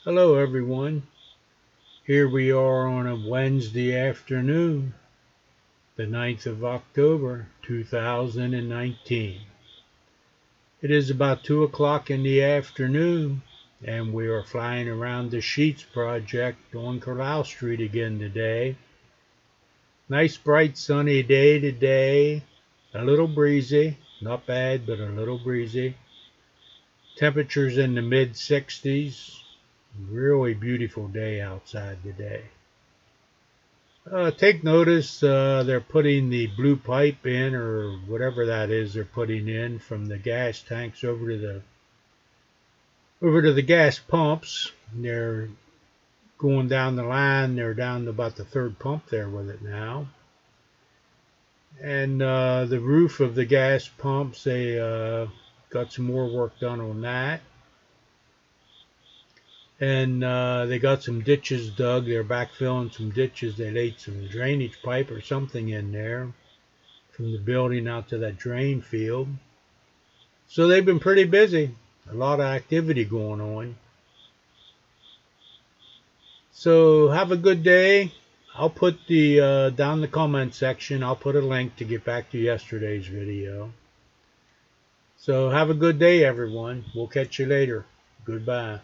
Hello everyone. Here we are on a Wednesday afternoon, the 9th of October 2019. It is about 2 o'clock in the afternoon and we are flying around the Sheets project on Carlisle Street again today. Nice bright sunny day today, a little breezy, not bad but a little breezy. Temperatures in the mid 60s. Really beautiful day outside today. Take notice, they're putting the blue pipe in, or whatever that is they're putting in from the gas tanks over to the gas pumps. They're going down the line. They're down to about the third pump there with it now. And the roof of the gas pumps, they got some more work done on that. And they got some ditches dug. They're backfilling some ditches. They laid some drainage pipe or something in there from the building out to that drain field. So they've been pretty busy. A lot of activity going on. So have a good day. I'll put the down the comment section. I'll put a link to get back to yesterday's video. So have a good day, everyone. We'll catch you later. Goodbye.